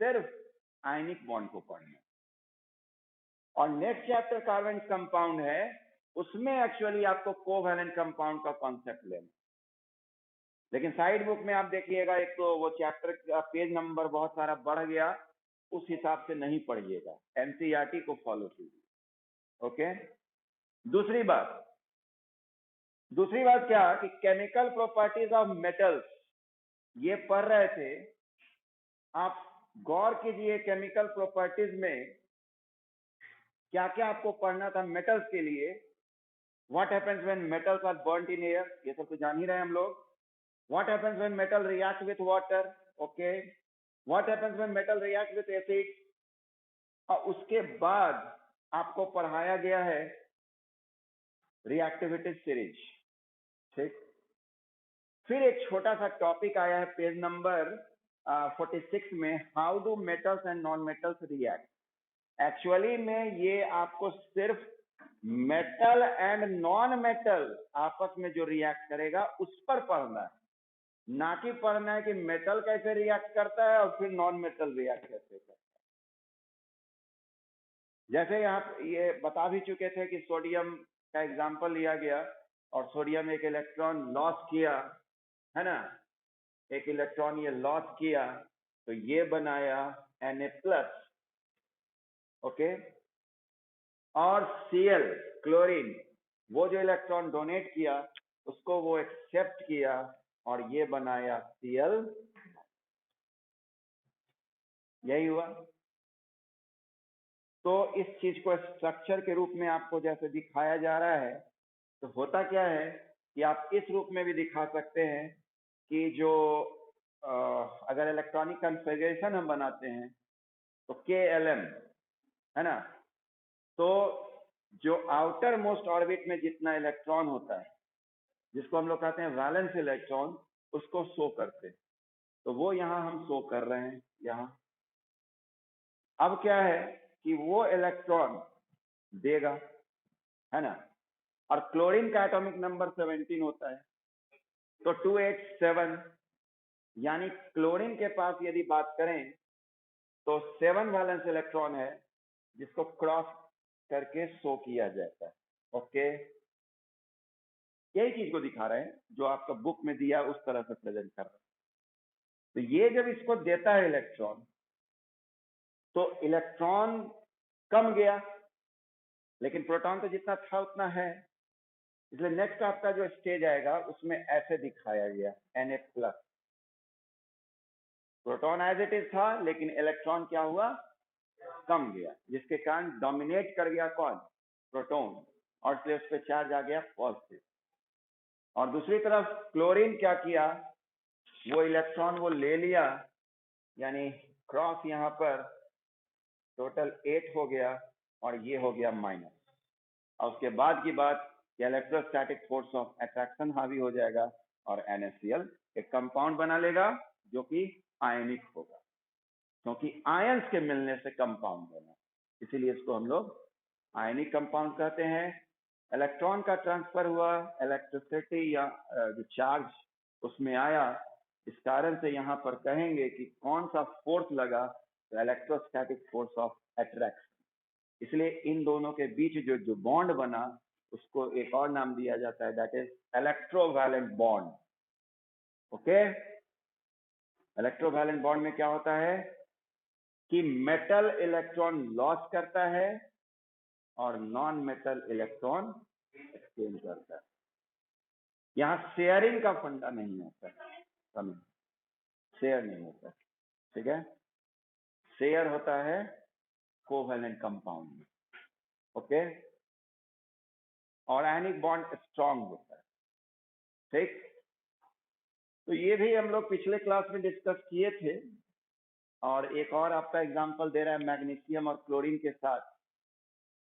सिर्फ ionic bond को पढ़ना है। और नेक्स्ट चैप्टर कार्बन कंपाउंड है, उसमें एक्चुअली आपको कोवैलेंट कंपाउंड का कॉन्सेप्ट लेना। लेकिन साइड बुक में आप देखिएगा, एक तो वो चैप्टर का पेज नंबर बहुत सारा बढ़ गया, उस हिसाब से नहीं पढ़िएगा, एनसीईआरटी को फॉलो कीजिए। ओके। दूसरी बात क्या कि केमिकल प्रॉपर्टीज ऑफ मेटल्स ये पढ़ रहे थे आप। गौर कीजिए केमिकल प्रॉपर्टीज में क्या क्या आपको पढ़ना था मेटल्स के लिए। What happens when metals are burned in air, ये सब तो जान ही रहे हम लोग। What happens when metal react with water, okay. What happens when metal react with acid. और उसके बाद आपको पढ़ाया गया है रिएक्टिविटी सीरीज, ठीक। फिर एक छोटा सा टॉपिक आया है पेज नंबर 46 में, how do metals and non metals react. Actually में ये आपको सिर्फ मेटल एंड नॉन मेटल आपस में जो रिएक्ट करेगा उस पर पढ़ना है, ना कि पढ़ना है कि मेटल कैसे रिएक्ट करता है और फिर नॉन मेटल रिएक्ट कैसे करता है। जैसे आप ये बता भी चुके थे कि सोडियम का एग्जांपल लिया गया और सोडियम एक इलेक्ट्रॉन लॉस किया, है ना, एक इलेक्ट्रॉन ये लॉस किया तो ये बनाया Na+, ओके। और Cl क्लोरीन, वो जो इलेक्ट्रॉन डोनेट किया उसको वो एक्सेप्ट किया और ये बनाया Cl, यही हुआ। तो इस चीज को स्ट्रक्चर के रूप में आपको जैसे दिखाया जा रहा है, तो होता क्या है कि आप इस रूप में भी दिखा सकते हैं कि जो अगर इलेक्ट्रॉनिक कॉन्फ़िगरेशन हम बनाते हैं तो KLM, है ना, तो जो आउटर मोस्ट ऑर्बिट में जितना इलेक्ट्रॉन होता है जिसको हम लोग कहते हैं वैलेंस इलेक्ट्रॉन, उसको शो करते हैं। तो वो यहाँ हम शो कर रहे हैं यहाँ। अब क्या है कि वो इलेक्ट्रॉन देगा, है ना, और क्लोरीन का एटॉमिक नंबर 17 होता है, तो 287, यानी क्लोरीन के पास यदि बात करें तो 7 वैलेंस इलेक्ट्रॉन है जिसको क्रॉस करके शो किया जाता है, ओके। यही चीज को दिखा रहे हैं जो आपका बुक में दिया उस तरह से प्रेजेंट कर रहे हैं। तो ये जब इसको देता है इलेक्ट्रॉन, तो इलेक्ट्रॉन कम गया लेकिन प्रोटॉन तो जितना था उतना है, इसलिए नेक्स्ट आपका जो स्टेज आएगा उसमें ऐसे दिखाया गया Na+। Proton as it is था लेकिन इलेक्ट्रॉन क्या हुआ, कम गया, जिसके कारण डोमिनेट कर गया कौन, प्रोटॉन, और इसलिए उस पर चार्ज आ गया पॉजिटिव। और दूसरी तरफ क्लोरीन क्या किया, वो इलेक्ट्रॉन वो ले लिया, यानी क्रॉस यहाँ पर टोटल 8 हो गया और ये हो गया माइनस। और उसके बाद की बात इलेक्ट्रोस्टैटिक फोर्स ऑफ अट्रैक्शन हावी हो जाएगा और NaCl एक कंपाउंड बना लेगा जो कि आयनिक होगा, क्योंकि आयंस के मिलने से कंपाउंड बना, इसीलिए इसको हम लोग आयनिक कंपाउंड कहते हैं। इलेक्ट्रॉन का ट्रांसफर हुआ, इलेक्ट्रिसिटी या जो चार्ज उसमें आया, इस कारण से यहाँ पर कहेंगे कि कौन सा फोर्स लगा, तो इलेक्ट्रोस्टैटिक फोर्स ऑफ अट्रैक्शन। इसलिए इन दोनों के बीच जो बॉन्ड बना उसको एक और नाम दिया जाता है, that is electrovalent bond, okay. Electrovalent bond में क्या होता है कि मेटल इलेक्ट्रॉन लॉस करता है और नॉन मेटल इलेक्ट्रॉन एक्सचेंज करता है। यहाँ शेयरिंग का फंडा नहीं होता है, समझ, शेयर नहीं होता, ठीक है। शेयर होता है कोवैलेंट कंपाउंड में, ओके। और आयनिक बॉन्ड स्ट्रांग होता है, ठीक। तो ये भी हम लोग पिछले क्लास में डिस्कस किए थे। और एक और आपका एग्जांपल दे रहा है मैग्नीशियम और क्लोरीन के साथ।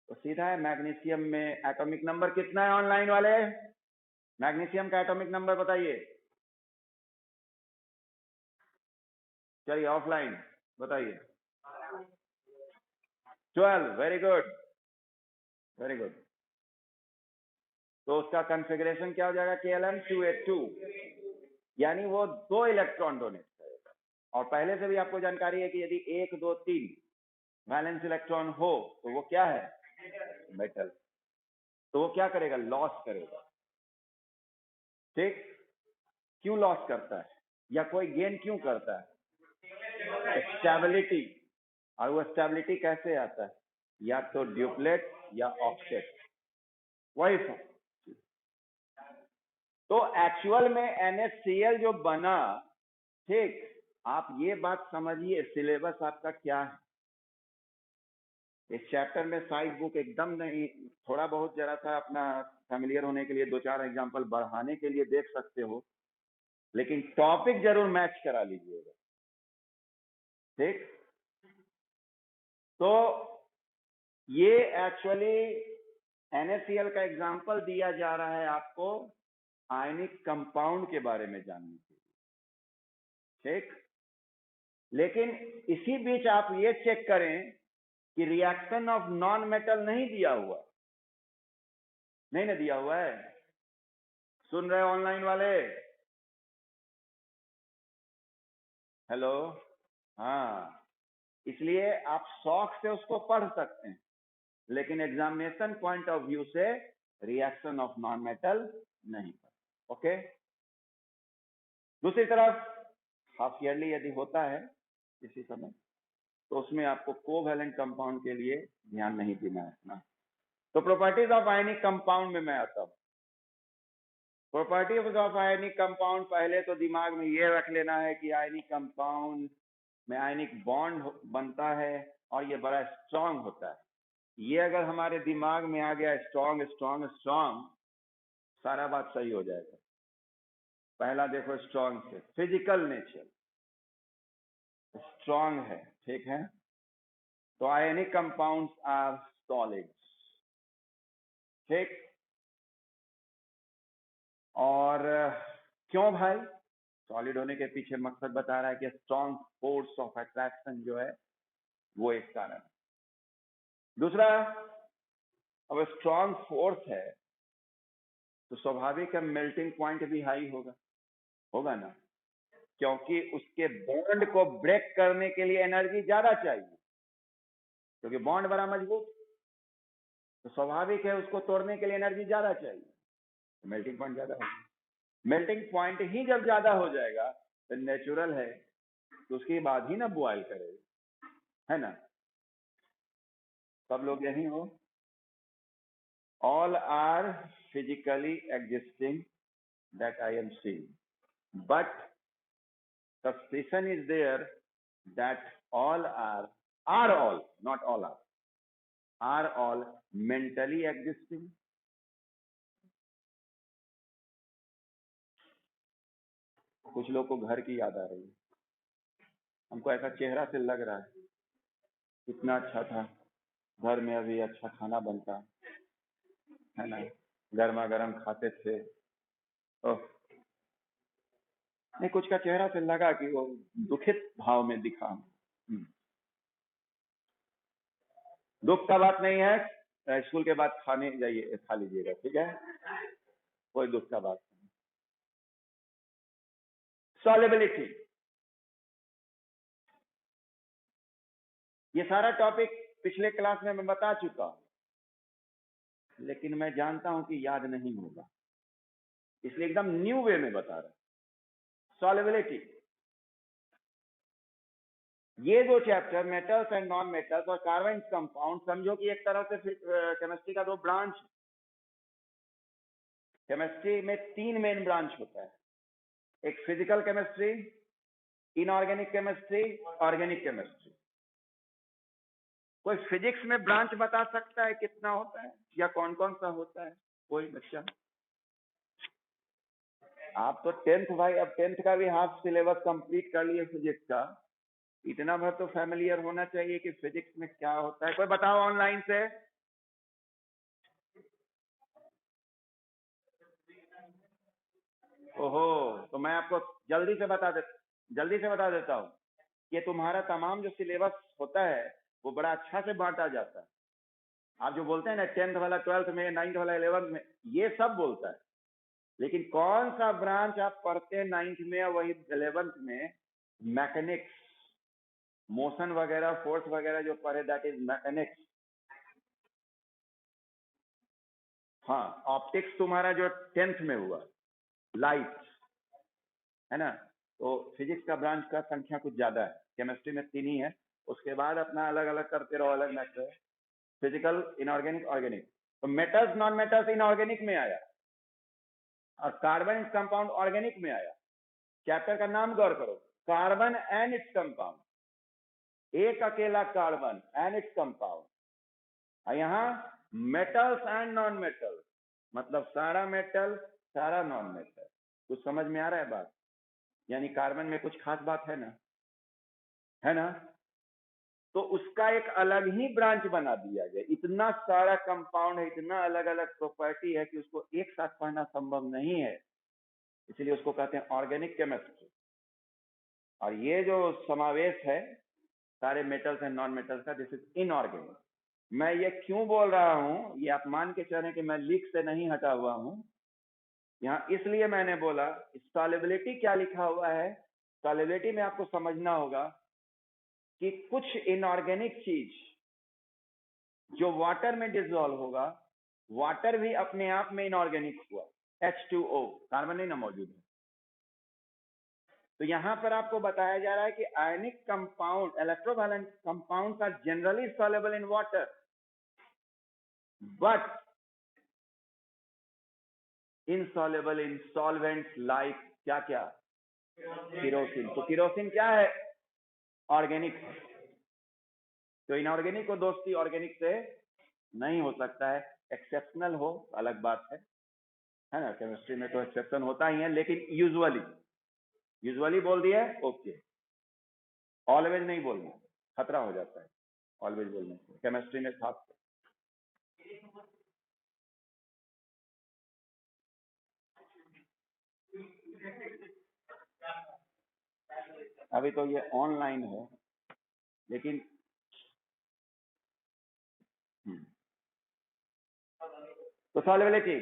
तो सीधा है, मैग्नीशियम में एटॉमिक नंबर कितना है ऑनलाइन वाले, मैग्नीशियम का एटॉमिक नंबर बताइए, चलिए ऑफलाइन बताइए। 12, वेरी गुड, वेरी गुड। तो उसका कॉन्फ़िगरेशन क्या हो जाएगा, KLM282, यानी वो 2 इलेक्ट्रॉन डोनेट करेगा, और पहले से भी आपको जानकारी है कि यदि 1 2 3 वैलेंस इलेक्ट्रॉन हो तो वो क्या है, मेटल। तो वो क्या करेगा, लॉस करेगा। ठीक, क्यों लॉस करता है या कोई गेन क्यों करता है, स्टेबिलिटी। और वो स्टेबिलिटी कैसे आता है, या तो ड्यूप्लेट या ऑक्टेट, वही तो एक्चुअल में NaCl जो बना, ठीक, आप ये बात समझिए सिलेबस आपका क्या है। इस चैप्टर में साइज बुक एकदम नहीं, थोड़ा बहुत जरा सा अपना फैमिलियर होने के लिए 2-4 एग्जांपल बढ़ाने के लिए देख सकते हो, लेकिन टॉपिक जरूर मैच करा लीजिएगा। ठीक, तो ये एक्चुअली NaCl का एग्जांपल दिया जा रहा है आपको आयनिक कंपाउंड के बारे में जानने के लिए। ठीक, लेकिन इसी बीच आप ये चेक करें कि रिएक्शन ऑफ नॉन मेटल नहीं दिया हुआ, नहीं ना दिया हुआ है। सुन रहे ऑनलाइन वाले, हेलो, हाँ, इसलिए आप शौक से उसको पढ़ सकते हैं, लेकिन एग्जामिनेशन पॉइंट ऑफ व्यू से रिएक्शन ऑफ नॉन मेटल नहीं पढ़। ओके, दूसरी तरफ हाफ ईयरली यदि होता है इसी समय, तो उसमें आपको कोवैलेंट कंपाउंड के लिए ध्यान नहीं देना है ना। तो प्रॉपर्टीज ऑफ आयनिक कंपाउंड में मैं आता हूं। प्रॉपर्टीज ऑफ आयनिक कंपाउंड, पहले तो दिमाग में ये रख लेना है कि आयनिक कंपाउंड में आयनिक बॉन्ड बनता है और ये बड़ा स्ट्रांग होता है। ये अगर हमारे दिमाग में आ गया स्ट्रांग स्ट्रांग स्ट्रांग, सारा बात सही हो जाएगा। पहला देखो स्ट्रांग से, फिजिकल नेचर स्ट्रांग है, ठीक है। तो आयनिक कंपाउंड्स आर सॉलिड्स, ठीक। और क्यों भाई, सॉलिड होने के पीछे मकसद बता रहा है कि स्ट्रॉन्ग फोर्स ऑफ अट्रैक्शन जो है वो एक कारण है। दूसरा, अब स्ट्रॉन्ग फोर्स है तो स्वाभाविक है मेल्टिंग पॉइंट भी हाई होगा, होगा ना, क्योंकि उसके बॉन्ड को ब्रेक करने के लिए एनर्जी ज्यादा चाहिए, क्योंकि बॉन्ड बड़ा मजबूत, तो स्वाभाविक है उसको तोड़ने के लिए एनर्जी ज्यादा चाहिए, तो मेल्टिंग पॉइंट ज्यादा होगा। मेल्टिंग पॉइंट ही जब ज्यादा हो जाएगा तो नेचुरल है तो उसके बाद ही ना बॉयल करेगा, है ना। सब लोग यही हो, all are physically existing that I am seeing, but suspicion is there that all are all, not all are all mentally existing. कुछ लोग को घर की याद आ रही है, हमको ऐसा चेहरा से लग रहा है कितना अच्छा था घर में, अभी अच्छा खाना बनता है ना, गर्मा गर्म खाते थे। ओह नहीं, कुछ का चेहरा से लगा कि वो दुखित भाव में दिखा। दुख का बात नहीं है, स्कूल के बाद खाने जाइए, खा लीजिएगा, ठीक है, कोई दुख का बात नहीं। सॉल्युबिलिटी, ये सारा टॉपिक पिछले क्लास में मैं बता चुका हूं, लेकिन मैं जानता हूं कि याद नहीं होगा, इसलिए एकदम न्यू वे में बता रहा हूं। सॉल्युबिलिटी, ये दो chapter metals and non metals और कार्बन कंपाउंड, समझो कि एक तरह से केमिस्ट्री का दो ब्रांच। केमिस्ट्री में 3 मेन ब्रांच होता है, एक physical chemistry, inorganic chemistry, organic chemistry. कोई फिजिक्स में ब्रांच बता सकता है कितना होता है या कौन कौन सा होता है, कोई बच्चा? आप तो 10th भाई, अब 10th का भी हाफ सिलेबस कंप्लीट कर लिए फिजिक्स का, इतना भर तो फैमिलियर होना चाहिए कि फिजिक्स में क्या होता है। कोई बताओ ऑनलाइन से। ओहो, तो मैं आपको जल्दी से बता देता हूँ, ये तुम्हारा तमाम जो सिलेबस होता है वो बड़ा अच्छा से बांटा जाता है। आप जो बोलते हैं ना 10th वाला 12th में, 9th वाला 11th में, ये सब बोलता है, लेकिन कौन सा ब्रांच आप पढ़ते हैं 9th में या वही 11th में, मैकेनिक्स, मोशन वगैरह, फोर्स वगैरह जो पढ़े, दैट इज मैकेनिक्स। हाँ, ऑप्टिक्स तुम्हारा जो 10th में हुआ, लाइट, है ना। तो फिजिक्स का ब्रांच का संख्या कुछ ज्यादा है, केमिस्ट्री में 3 ही है, उसके बाद अपना अलग अलग करते रहो, अलग मैटर, फिजिकल, इनऑर्गेनिक, ऑर्गेनिक। तो मेटल्स नॉन मेटल्स इनऑर्गेनिक में आया, और कार्बन कंपाउंड ऑर्गेनिक में आया। चैप्टर का नाम गौर करो, कार्बन एंड इट्स कंपाउंड, एक अकेला कार्बन एंड इट्स कंपाउंड। यहाँ मेटल्स एंड नॉन मेटल, मतलब सारा मेटल सारा नॉन मेटल। कुछ समझ में आ रहा है बात? यानी कार्बन में कुछ खास बात है ना, है ना। तो उसका एक अलग ही ब्रांच बना दिया गया। इतना सारा कंपाउंड है, इतना अलग अलग प्रॉपर्टी है कि उसको एक साथ पढ़ना संभव नहीं है, इसलिए उसको कहते हैं ऑर्गेनिक केमिस्ट्री। और ये जो समावेश है सारे मेटल्स एंड नॉन मेटल्स का, दिस इज इनऑर्गेनिक। मैं ये क्यों बोल रहा हूं, ये आप मान के चलें कि मैं लीक से नहीं हटा हुआ हूं यहाँ, इसलिए मैंने बोला सॉल्युबिलिटी क्या लिखा हुआ है। सॉल्युबिलिटी में आपको समझना होगा कि कुछ इनऑर्गेनिक चीज जो वाटर में डिसॉल्व होगा, वाटर भी अपने आप में इनऑर्गेनिक हुआ, H2O, कार्बन नहीं ना मौजूद है। तो यहां पर आपको बताया जा रहा है कि ionic compound, electrovalent compound are generally soluble in water, but insoluble in solvents like क्या क्या, केरोसिन। तो केरोसिन क्या है, ऑर्गेनिक है। तो इनऑर्गेनिक को दोस्ती ऑर्गेनिक से नहीं हो सकता है, एक्सेप्शनल हो अलग बात है ना। केमिस्ट्री में तो एक्सेप्शन होता ही है, लेकिन यूजुअली बोल दिया, ओके। ऑलवेज नहीं बोलना, खतरा हो जाता है ऑलवेज बोलने से, केमिस्ट्री में खास। अभी तो ये ऑनलाइन है, लेकिन तो सॉल्युबिलिटी,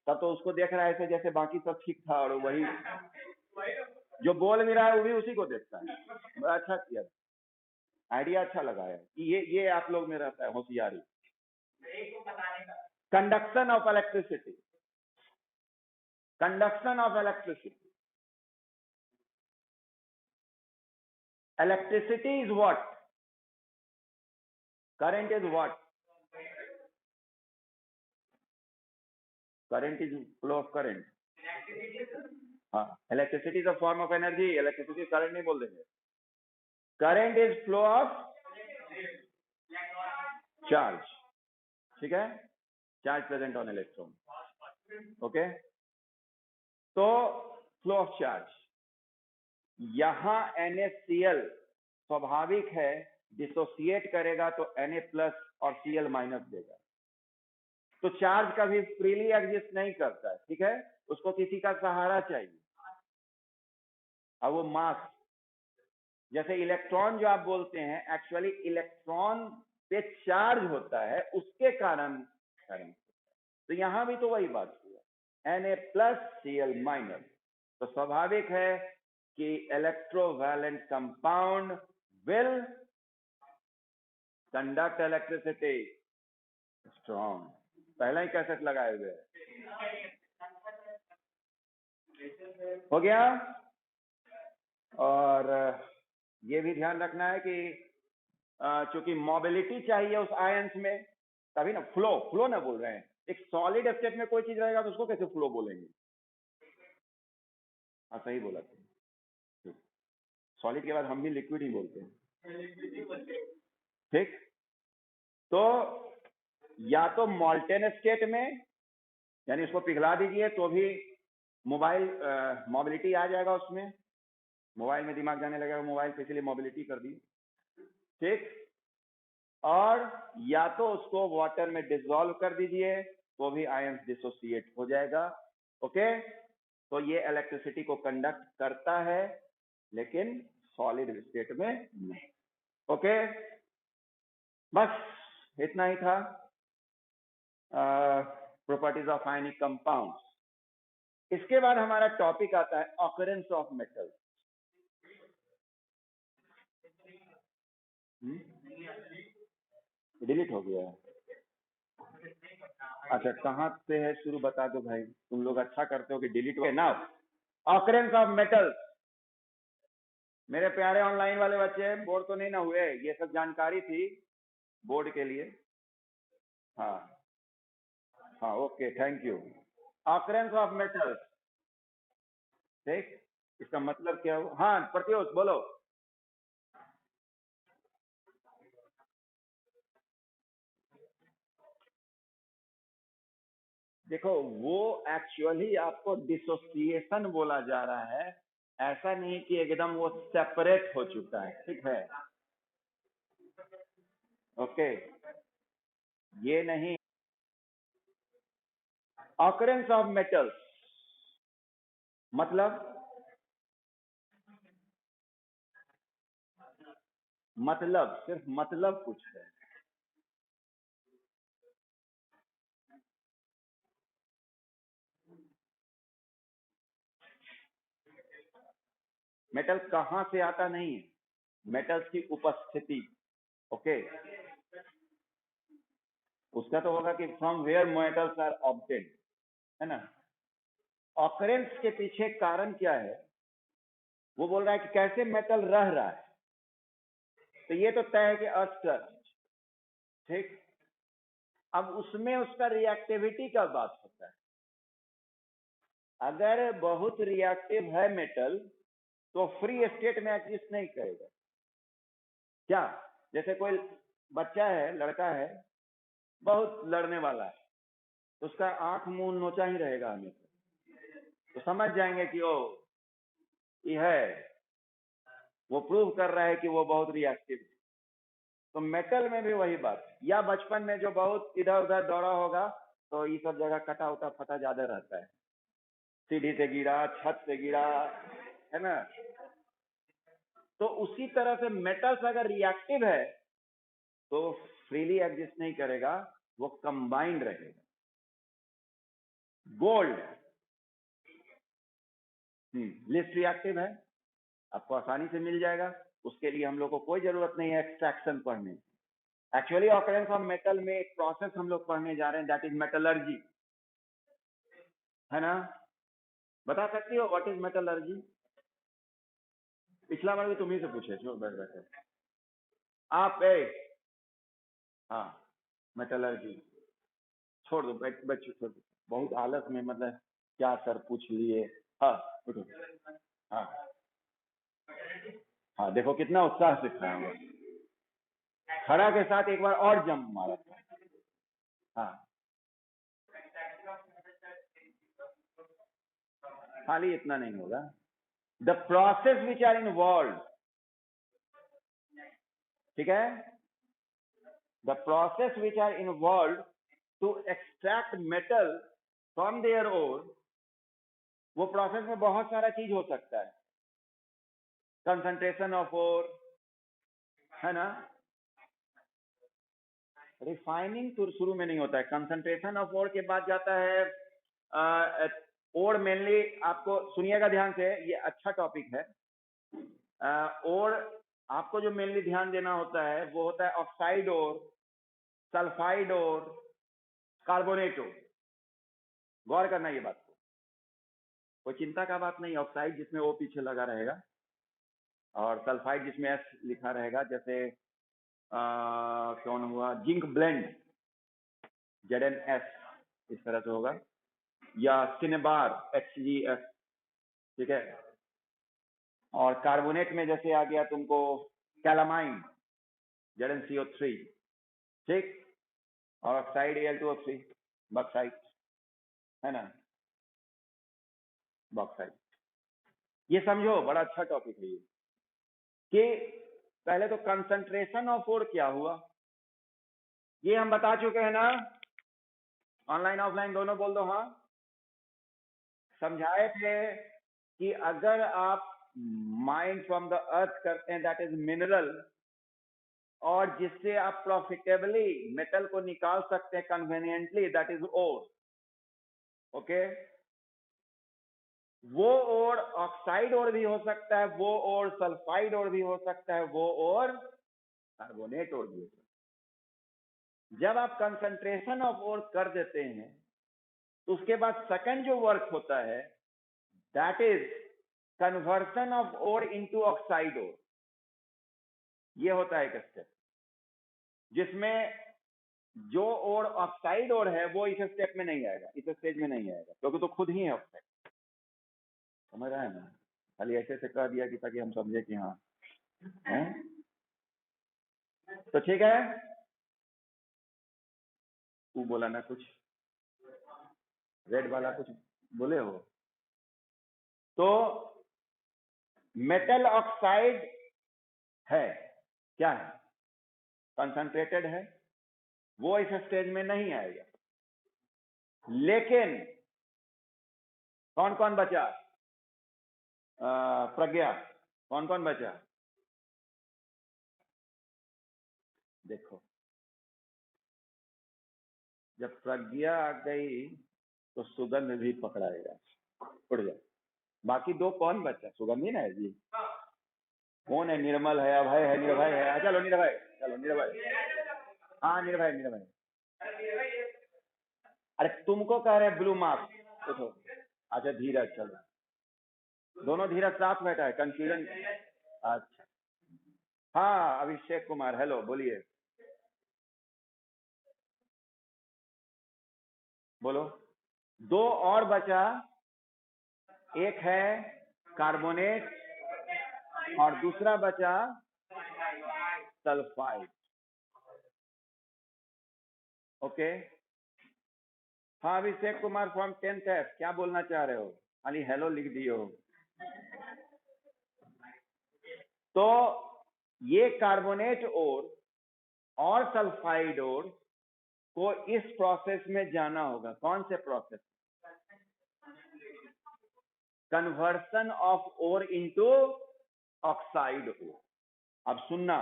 तब तो उसको देख रहा है ऐसे जैसे बाकी सब ठीक था, और वही जो बोल भी रहा है वो भी उसी को देखता है। बड़ा अच्छा किया, आइडिया अच्छा लगाया कि ये आप लोग में रहता है होशियारी। Conduction of electricity, conduction of electricity, electricity is what, current is what, current is flow of current. हाँ, electricity is a form of energy, electricity current नहीं बोल देंगे। Current is flow of charge, ठीक है, charge present on electron, okay. तो flow of charge, यहां NaCl स्वाभाविक है, डिसोसिएट करेगा तो Na+ और Cl- देगा। तो चार्ज कभी फ्रीली एग्जिस्ट नहीं करता है, ठीक है, उसको किसी का सहारा चाहिए। अब वो मास, जैसे इलेक्ट्रॉन जो आप बोलते हैं, एक्चुअली इलेक्ट्रॉन पे चार्ज होता है, उसके कारण करंट। तो यहां भी तो वही बात हुआ, Na+ Cl-। तो स्वाभाविक है कि electrovalent compound will conduct electricity strong. पहला ही कैसेट लगाए हुए हो गया। और ये भी ध्यान रखना है कि चूंकि मोबिलिटी चाहिए उस आयंस में, तभी ना फ्लो ना बोल रहे हैं। एक सॉलिड स्टेट में कोई चीज रहेगा तो उसको कैसे फ्लो बोलेंगे? हाँ सही बोला तुम, सॉलिड के बाद हम भी लिक्विड ही बोलते हैं, ठीक। तो या तो मॉल्टेन स्टेट में, यानी उसको पिघला दीजिए तो भी मोबाइल मोबिलिटी आ जाएगा उसमें, मोबाइल में दिमाग जाने लगेगा मोबाइल पे, इसलिए मोबिलिटी कर दी, ठीक। और या तो उसको वाटर में डिसॉल्व कर दीजिए तो भी आयंस डिसोसिएट हो जाएगा, ओके। तो ये इलेक्ट्रिसिटी को कंडक्ट करता है, लेकिन सॉलिड स्टेट में नहीं, ओके। बस इतना ही था प्रॉपर्टीज ऑफ आयनिक कंपाउंड्स। इसके बाद हमारा टॉपिक आता है ऑकरेंस ऑफ मेटल। डिलीट हो गया है? अच्छा, कहाँ से है शुरू बता दो भाई, तुम लोग अच्छा करते हो कि डिलीट हो ना। ऑकरेंस ऑफ मेटल, मेरे प्यारे ऑनलाइन वाले बच्चे बोर तो नहीं ना हुए? ये सब जानकारी थी बोर्ड के लिए। हाँ हाँ, okay, thank you. Occurrence of metals, ठीक, इसका मतलब क्या हुआ? हाँ प्रत्युष बोलो। देखो, वो एक्चुअली आपको डिसोसिएशन बोला जा रहा है, ऐसा नहीं कि एकदम वो सेपरेट हो चुका है, ठीक है? ओके, ये नहीं। ऑकरेंस ऑफ मेटल्स मतलब सिर्फ मतलब कुछ है। मेटल कहां से आता नहीं है, मेटल्स की उपस्थिति। ओके, उसका तो होगा कि from where metals are obtain, है ना? ऑकरेंस के पीछे कारण क्या है? वो बोल रहा है कि कैसे मेटल रह रहा है। तो ये तो तय है कि अर्थ क्रस्ट, ठीक। अब उसमें उसका रिएक्टिविटी का बात होता है। अगर बहुत रिएक्टिव है मेटल तो फ्री स्टेट में एग्जिस्ट नहीं करेगा। क्या? जैसे कोई बच्चा है, लड़का है, बहुत लड़ने वाला है, तो उसका आंख मुंह नोचा ही रहेगा हमेशा, तो समझ जाएंगे कि ओ ये है, वो प्रूव कर रहा है कि वो बहुत रिएक्टिव है। तो मेटल में भी वही बात है। या बचपन में जो बहुत इधर उधर दौड़ा होगा तो ये सब जगह कटा उटा फटा ज्यादा रहता है, सीढ़ी से गिरा, छत से गिरा, है ना? तो उसी तरह से मेटल्स अगर रिएक्टिव है तो फ्रीली एग्जिस्ट नहीं करेगा, वो कंबाइंड रहेगा। गोल्ड लिस्ट रिएक्टिव है, आपको आसानी से मिल जाएगा, उसके लिए हम लोग को कोई जरूरत नहीं है एक्सट्रैक्शन पढ़ने। एक्चुअली ऑकरेंस ऑफ मेटल में एक प्रोसेस हम लोग पढ़ने जा रहे हैं, दैट इज मेटलर्जी, है ना? बता सकती हो व्हाट इज मेटलर्जी? पिछला बार भी तुम्ही से पूछे, जो बैठ बैठे आप हाँ, मेटलर्जी छोड़ दो, बच्चों छोड़ दो, बहुत आलस में, मतलब क्या सर पूछ लिए। हाँ उठो। हाँ हाँ, देखो कितना उत्साह से खड़ा हुआ, खड़ा के साथ एक बार और जंप मारा था। हाँ, खाली इतना नहीं होगा। The process which are involve, ठीक है, the process which are involve to extract metal from their ore, वो प्रोसेस में बहुत सारा चीज हो सकता है। कंसंट्रेशन ऑफ ओर, है ना? रिफाइनिंग तो शुरू में नहीं होता है, कंसंट्रेशन ऑफ ओर के बाद जाता है ओर। मेनली आपको सुनिएगा ध्यान से, ये अच्छा टॉपिक है। और आपको जो मेनली ध्यान देना होता है वो होता है ऑक्साइड और, सल्फाइड और, कार्बोनेट और। गौर करना ये बात को, कोई चिंता का बात नहीं। ऑक्साइड जिसमें ओ पीछे लगा रहेगा, और सल्फाइड जिसमें एस लिखा रहेगा, जैसे कौन हुआ, जिंक ब्लेंड, ZnS, इस तरह से होगा, या सिनेबार, HgS, ठीक है। और कार्बोनेट में जैसे आ गया तुमको कैलामाइन, ZnCO3, ठीक। और ऑक्साइड Al2O3, बॉक्साइट, है ना? बॉक्साइट, ये समझो बड़ा अच्छा टॉपिक है ये, कि पहले तो कंसंट्रेशन ऑफ ओर क्या हुआ ये हम बता चुके हैं ना, ऑनलाइन ऑफलाइन दोनों बोल दो हाँ। समझाए थे कि अगर आप माइंड फ्रॉम द अर्थ करते हैं, दैट इज मिनरल, और जिससे आप प्रॉफिटेबली मेटल को निकाल सकते हैं conveniently, that is ore. Okay, वो और ऑक्साइड और भी हो सकता है, वो और सल्फाइड और भी हो सकता है, वो और कार्बोनेट और दिए। जब आप कंसंट्रेशन ऑफ ओर कर देते हैं तो उसके बाद सेकंड जो वर्क होता है that is conversion of ore into oxide ore. ये होता है एक स्टेप जिसमें जो ओर ऑक्साइड ओर है वो इस स्टेप में नहीं आएगा, इस स्टेज में नहीं आएगा, क्योंकि तो खुद ही है ऑक्साइड। समझ रहा है ना? खाली ऐसे से कह दिया कि ताकि हम समझे कि हाँ है? तो ठीक है, तू बोला ना कुछ, रेड वाला कुछ बोले हो। तो मेटल ऑक्साइड है, क्या है? कंसंट्रेटेड है, वो इस स्टेज में नहीं आएगा। लेकिन कौन कौन बचा? प्रज्ञा, कौन कौन बचा? देखो, जब प्रज्ञा आ गई तो सुगंध भी पकड़ाएगा, उड़ जाए। बाकी दो कौन बचा? सुगंधी ना है जी। कौन है? निर्मल है, अभय है, निर्भय है। चलो निर्भय, चलो निर्भय, हाँ निर्भय, निर्भय। अरे तुमको कह रहे ब्लू मार्क, देखो। अच्छा धीरज, चलो दोनों धीरज साथ बैठा है, कंफ्यूजन। अच्छा हाँ, अभिषेक कुमार, हेलो, बोलिए, बोलो। दो और बचा, एक है कार्बोनेट और दूसरा बचा सल्फाइड। ओके, हाँ Abhishek Kumar from 10th F, क्या बोलना चाह रहे हो? खाली हेलो लिख दियो। तो ये कार्बोनेट और सल्फाइड ओर को इस प्रोसेस में जाना होगा। कौन से process? Conversion of ore into oxide ore. अब सुनना,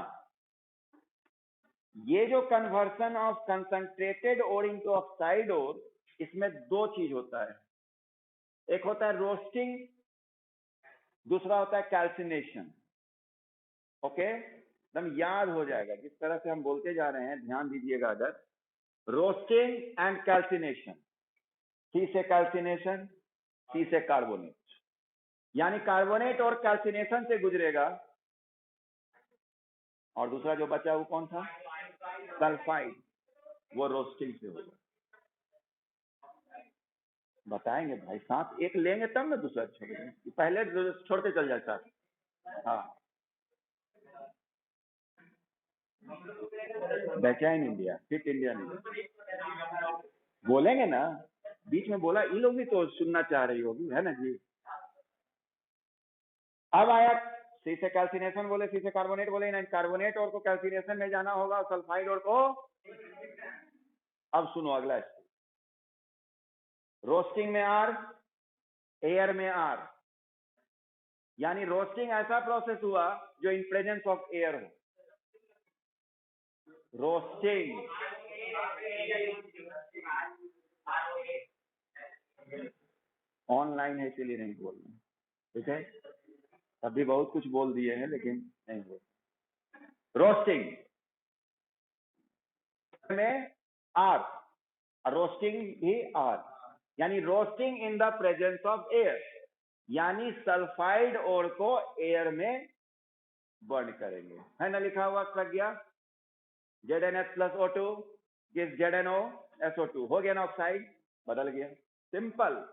ये जो conversion of concentrated ore into oxide ore, इसमें दो चीज होता है। एक होता है रोस्टिंग, दूसरा होता है कैल्सिनेशन। ओके, एकदम याद हो जाएगा जिस तरह से हम बोलते जा रहे हैं, ध्यान दीजिएगा। अगर रोस्टिंग एंड कैल्सिनेशन, सी से कैल्सिनेशन, सी से कार्बोनेट, यानी कार्बोनेट और कैल्सिनेशन से गुजरेगा। और दूसरा जो बचा वो कौन था? सल्फाइड, वो रोस्टिंग से होगा। बताएंगे भाई, साथ एक लेंगे तब ना दूसरा छोड़ेंगे, पहले छोड़ते चल जाए साथ। हाँ, बेचैन इंडिया, फिट इंडिया नहीं बोलेंगे ना, बीच में बोला, ये लोग भी तो सुनना चाह रही होगी, है ना जी। अब आया सी से कैल्सिनेशन बोले, सी से कार्बोनेट बोले, ना कार्बोनेट और को कैल्सिनेशन में जाना होगा, सल्फाइड और को। अब सुनो अगला स्टेप, रोस्टिंग में आर, एयर में आर, यानी रोस्टिंग ऐसा प्रोसेस हुआ जो इन प्रेजेंस ऑफ एयर हो। रोस्टिंग, ऑनलाइन है इसीलिए नहीं बोल रहे, ठीक है? अभी बहुत कुछ बोल दिए हैं लेकिन नहीं बोल। रोस्टिंग में आर, रोस्टिंग भी आर, यानी roasting in the presence of air, यानी सल्फाइड ओर को एयर में बर्न करेंगे। है ना लिखा हुआ प्रज्ञा? ZnH+O2 किस ZnOSO2 हो गया ना, ऑक्साइड बदल गया, सिंपल।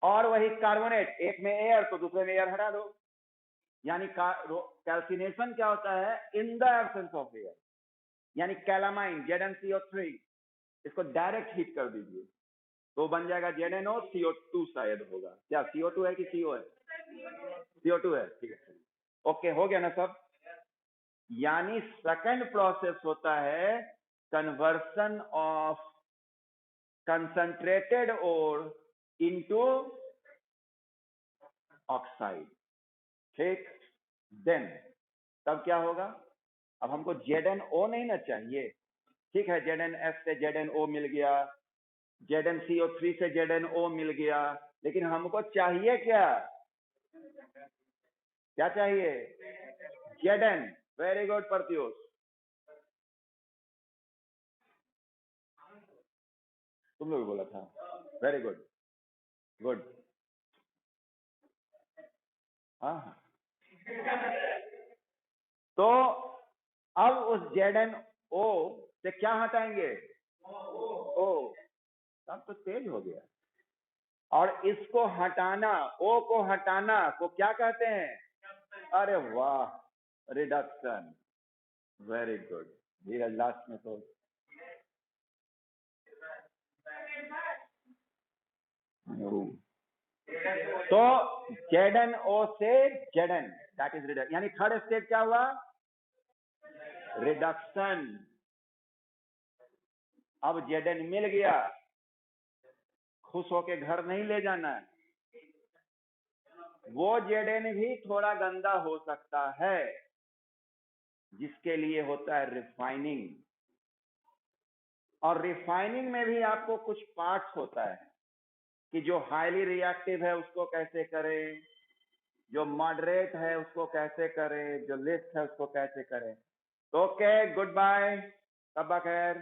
और वही कार्बोनेट, एक में एयर तो दूसरे में एयर हटा दो, यानी कैल्सिनेशन क्या होता है? In the absence of air, यानी कैलामाइन ZnCO3, इसको डायरेक्ट हीट कर दीजिए तो बन जाएगा ZnOCO2, शायद होगा। क्या CO2 है कि CO है? CO2 है, ठीक है। ओके, हो गया ना सब? यानी सेकंड प्रोसेस होता है conversion of concentrated ore into oxide, ठीक। देन तब क्या होगा? अब हमको ZnO नहीं ना चाहिए, ठीक है, ZnS से ZnO मिल गया, ZnCO3 से ZnO मिल गया, लेकिन हमको चाहिए क्या? क्या चाहिए? Zn, वेरी गुड प्रत्युष, तुम लोग बोला था, वेरी गुड, गुड, हाँ। तो अब उस ZnO से क्या हटाएंगे? O, तब तो तेज हो गया। और इसको हटाना, O को हटाना को क्या कहते हैं? अरे वाह, रिडक्शन, वेरी गुड। धीरज लास्ट में तो ZnO से Zn, दैट इज रिडक्शन, यानी थर्ड स्टेप क्या हुआ? रिडक्शन। अब Zn मिल गया, खुश होके घर नहीं ले जाना है, वो Zn भी थोड़ा गंदा हो सकता है, जिसके लिए होता है रिफाइनिंग। और रिफाइनिंग में भी आपको कुछ पार्ट्स होता है कि जो हाईली रिएक्टिव है उसको कैसे करें, जो मॉडरेट है उसको कैसे करें, जो लिस्ट है उसको कैसे करें। ओके, गुड बाय, तब खैर।